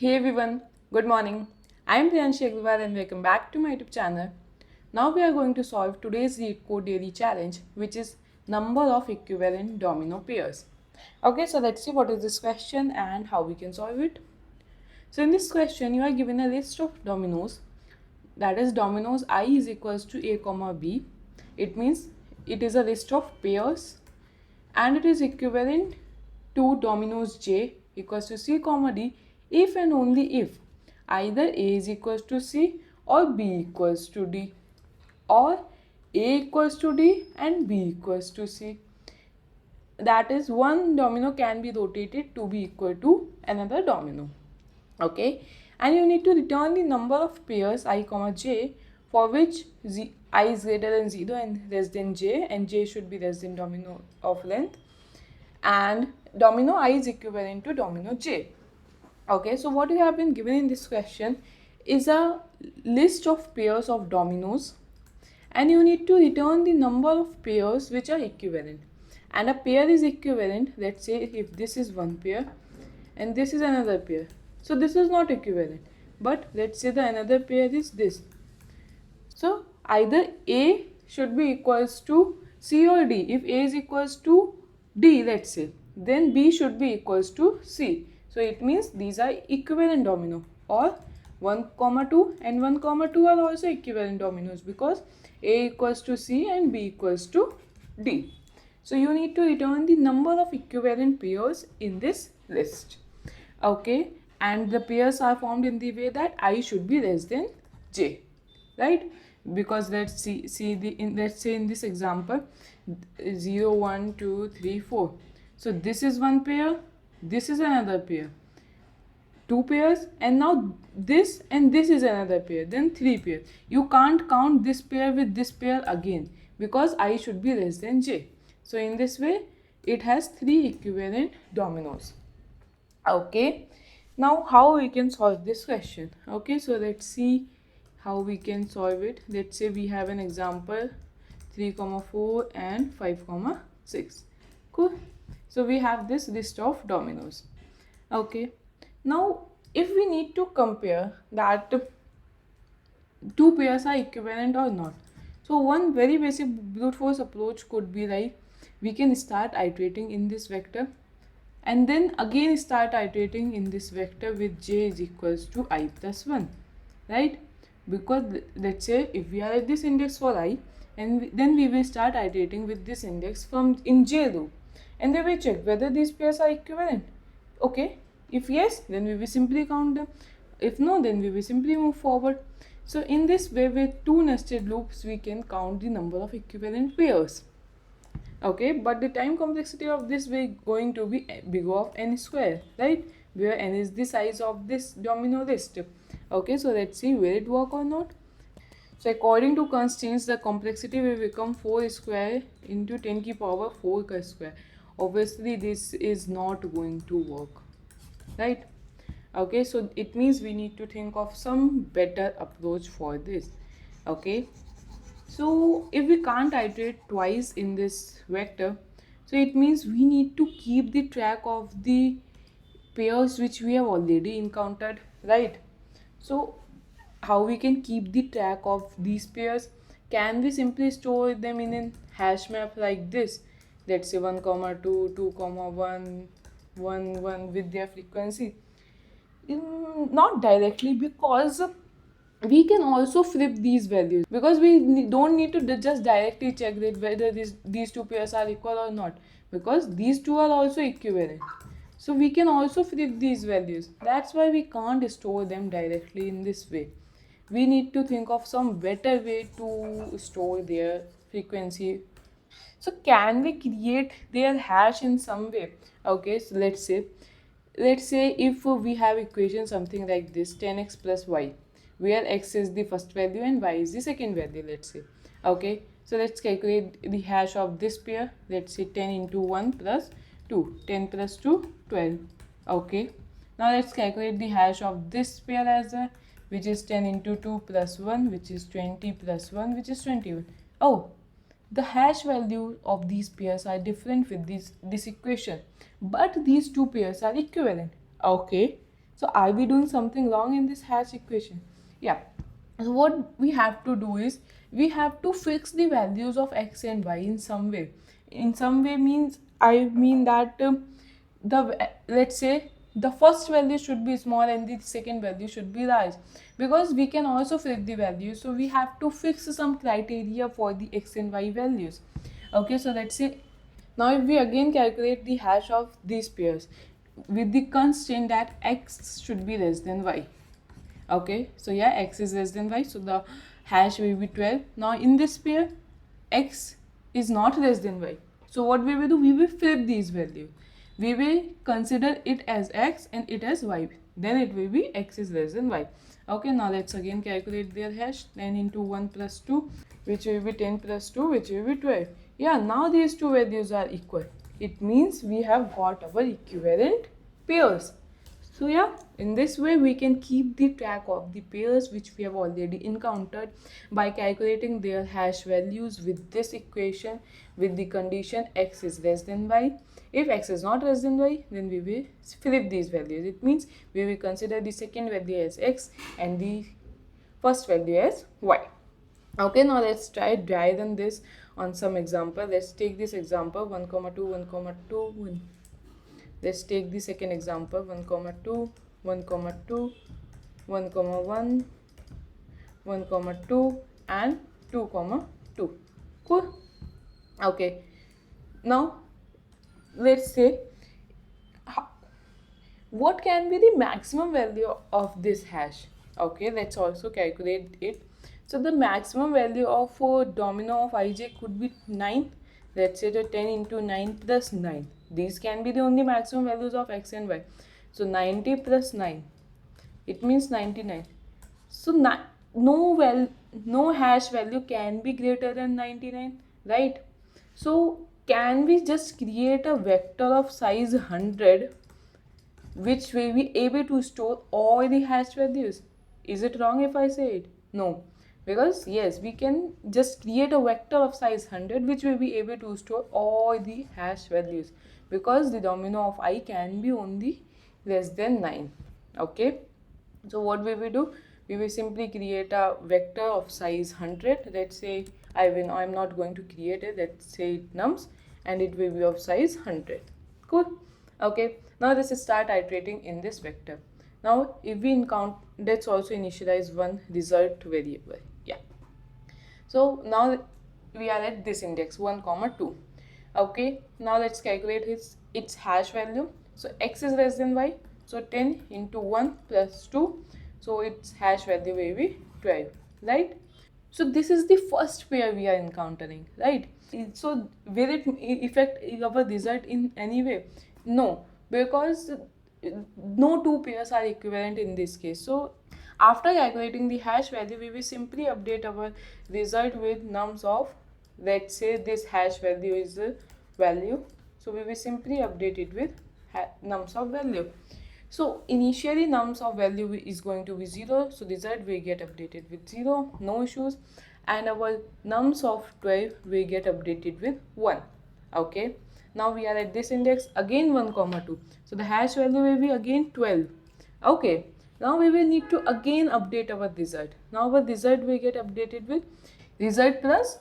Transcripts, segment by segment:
Hey everyone, good morning. I am Equivalent and welcome back to my YouTube channel. Now we are going to solve today's Leetcode daily challenge, which is number of equivalent domino pairs. Okay, so let's see what is this question and how we can solve it. So in this question, you are given a list of dominoes, that is dominoes I is equals to a comma b. It means it is a list of pairs and it is equivalent to dominoes j equals to c comma d if and only if either a is equals to c or b equals to d, or a equals to d and b equals to c. That is, one domino can be rotated to be equal to another domino. Okay, and you need to return the number of pairs I comma j for which I is greater than 0 and less than j, and j should be less than domino of length, and domino I is equivalent to domino j. Okay, so what you have been given in this question is a list of pairs of dominoes, and you need to return the number of pairs which are equivalent. And a pair is equivalent, let's say if this is one pair and this is another pair, so this is not equivalent, but let's say the another pair is this. So either a should be equals to c or d. If a is equals to d, let's say, then b should be equals to c. So it means these are equivalent domino, or 1 comma 2 and 1 comma 2 are also equivalent dominoes because a equals to c and b equals to d. So you need to return the number of equivalent pairs in this list. Okay, and the pairs are formed in the way that I should be less than j, right? Because let's let's say in this example 0 1 2 3 4. So this is one pair, this is another pair, two pairs, and now this and this is another pair, then three pairs. You can't count this pair with this pair again because I should be less than j. So in this way it has three equivalent dominoes. Okay, now how we can solve this question? Okay, so let's see how we can solve it. Let's say we have an example 3 comma 4 and 5 comma 6. Cool. So we have this list of dominoes. Okay, now if we need to compare that two pairs are equivalent or not, so one very basic brute force approach could be like, we can start iterating in this vector and then again start iterating in this vector with j is equals to I plus 1, right? Because let's say if we are at this index for I, and then we will start iterating with this index from in j loop, and then we check whether these pairs are equivalent. Okay, if yes, then we will simply count them. If no, then we will simply move forward. So in this way, with two nested loops, we can count the number of equivalent pairs. Okay, but the time complexity of this way going to be big of n square, right? Where n is the size of this domino list. Okay, so let's see will it work or not. So according to constraints, the complexity will become 4 square into 10 की power 4 square. Obviously this is not going to work, right? Okay, so it means we need to think of some better approach for this. Okay, so if we can't iterate twice in this vector, so it means we need to keep the track of the pairs which we have already encountered, right? So how we can keep the track of these pairs? Can we simply store them in a hash map like this? Let's say 1 comma 2 2 comma 1 1 1 with their frequency. Not directly, because we can also flip these values, because we don't need to just directly check that whether these two pairs are equal or not, because these two are also equivalent. So we can also flip these values. That's why we can't store them directly in this way. We need to think of some better way to store their frequency. So can we create their hash in some way? Okay, so let's say if we have equation something like this, 10x plus y, where x is the first value and y is the second value, let's say. Okay, so let's calculate the hash of this pair. Let's say 10 into 1 plus 2, 10 plus 2, 12. Okay, now let's calculate the hash of this pair as well, which is 10 into 2 plus 1, which is 20 plus 1, which is 21. Oh, the hash value of these pairs are different with this equation, but these two pairs are equivalent. Okay, So are we doing something wrong in this hash equation? Yeah. So what we have to do is we have to fix the values of x and y in some way. In some way means I mean that let's say the first value should be small and the second value should be large, because we can also flip the values. So we have to fix some criteria for the x and y values. Okay, so let's say now if we again calculate the hash of these pairs with the constraint that x should be less than y. Okay, so yeah, x is less than y, so the hash will be 12. Now in this pair, x is not less than y. So what we will do, we will flip these values. We will consider it as x and it as y. Then it will be x is less than y. Okay, now let's again calculate their hash. 10 into 1 plus 2, which will be 10 plus 2, which will be 12. Yeah, now these two values are equal. It means we have got our equivalent pairs. So yeah, in this way we can keep the track of the pairs which we have already encountered by calculating their hash values with this equation with the condition x is less than y. If x is not less than y, then we will flip these values. It means we will consider the second value as x and the first value as y. Okay, now let's try dry run this on some example. Let's take this example 1, 2, 1, 2, 1. Let's take the second example 1, 2, 1, 2, 1, 1, 1, 2 and 2, 2. Cool. Okay. Now let's say what can be the maximum value of this hash. Okay, let's also calculate it. So the maximum value of a domino of ij could be 9. Let's say the 10 into 9 plus 9. These can be the only maximum values of x and y. So 90 plus 9, it means 99. So no hash value can be greater than 99, right? So can we just create a vector of size 100 which will be able to store all the hash values? Is it wrong if I say it? No. Because yes, we can just create a vector of size 100 which will be able to store all the hash values, because the domino of I can be only less than 9. Okay, so what we will do, we will simply create a vector of size 100. Let's say I'm not going to create it, let's say nums, and it will be of size 100. Cool. Okay, now let's start iterating in this vector. Now if we encounter, let's also initialize one result variable. Yeah, so now we are at this index 1, 2. Okay, now let's calculate its hash value. So x is less than y, so 10 into 1 plus 2, so its hash value will be 12, right? So this is the first pair we are encountering, right? So will it affect our result in any way? No, because no two pairs are equivalent in this case. So after calculating the hash value, we will simply update our result with nums of, let's say this hash value is the value, so we will simply update it with nums of value. So initially nums of value is going to be 0, so result will get updated with 0, no issues, and our nums of 12 will get updated with 1. Okay, now we are at this index again 1, 2, so the hash value will be again 12. Okay, now we will need to again update our result. Now our result will get updated with result plus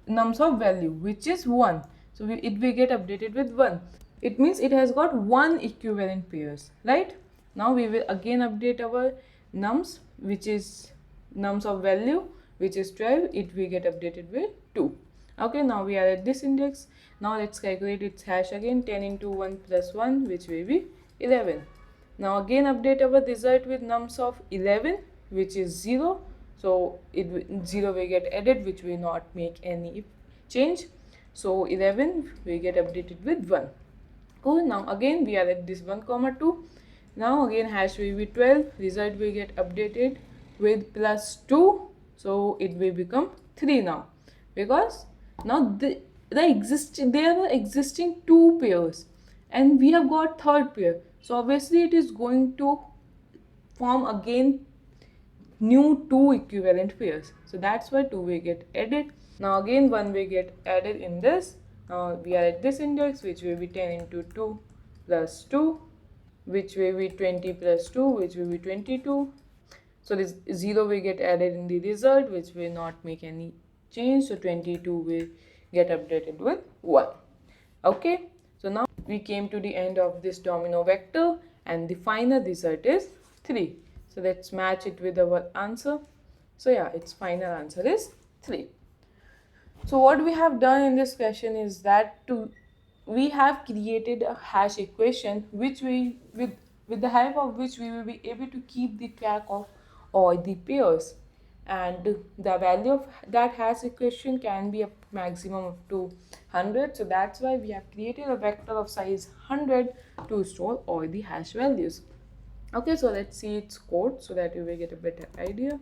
nums of value, which is 1. So it will get updated with 1. It means it has got 1 equivalent pairs, right? Now we will again update our nums, which is nums of value, which is 12. It will get updated with 2. Okay, now we are at this index. Now let's calculate its hash again. 10 into 1 plus 1, which will be 11. Now again update our result with nums of 11, which is 0. So 0 will get added, which will not make any change. So 11 will get updated with 1. Cool. Now again we are at this 1, 2. Now again hash will be 12. Result will get updated with plus 2. So it will become 3 now, because now there are existing 2 pairs and we have got third pair. So obviously it is going to form again new 2 equivalent pairs. So that's why 2 will get added. Now again 1 will get added in this. Now we are at this index, which will be 10 into 2 plus 2. which will be 20 plus 2, which will be 22. So this 0 will get added in the result, which will not make any change. So 22 will get updated with 1. Okay, so now we came to the end of this domino vector and the final result is 3. So let's match it with our answer. So yeah, its final answer is 3. So what we have done in this question is that we have created a hash equation which we with the help of which we will be able to keep the track of all the pairs, and the value of that hash equation can be a maximum of 200. So that's why we have created a vector of size 100 to store all the hash values. Okay, so let's see its code so that you will get a better idea.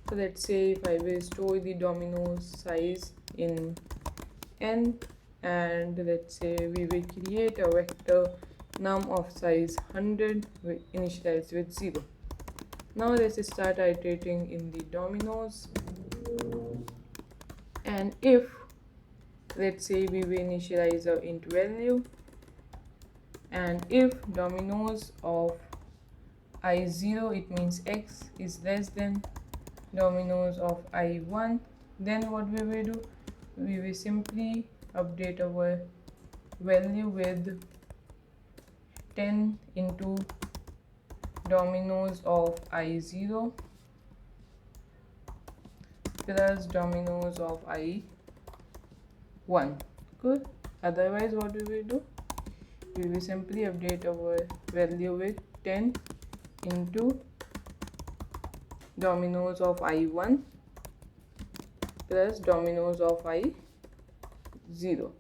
So let's say if I will store the domino size in n, and let's say we will create a vector num of size 100 initialized with 0. Now let's start iterating in the dominoes, and if let's say we will initialize a int value, and if dominoes of I0, it means x, is less than dominoes of I1, then what we will do, we will simply update our value with 10 into dominoes of I0 plus dominoes of I1. Good. Otherwise what we will do, we will simply update our value with 10 into dominoes of I1 plus dominoes of I0,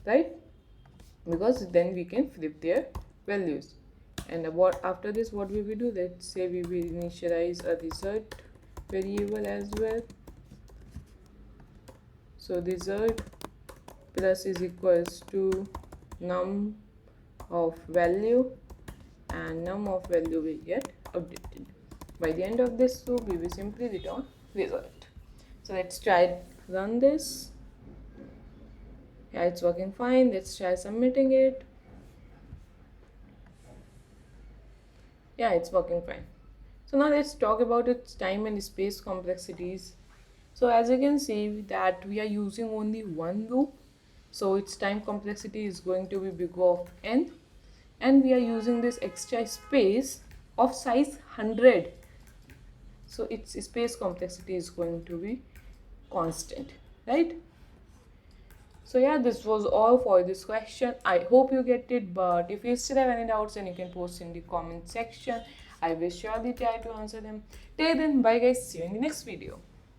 right? Because then we can flip their values. And after this what we will do, let's say we will initialize a result variable as well. So result plus is equals to num of value, and num of value will get updated. By the end of this loop, we will simply return result. So let's try run this. Yeah, it's working fine. Let's try submitting it. Yeah, it's working fine. So now let's talk about its time and space complexities. So as you can see that we are using only one loop, so its time complexity is going to be big of n, and we are using this extra space of size 100, so its space complexity is going to be constant, right? So yeah, this was all for this question. I hope you get it, but if you still have any doubts, then you can post in the comment section. I will surely try to answer them. Till then, bye guys, see you in the next video.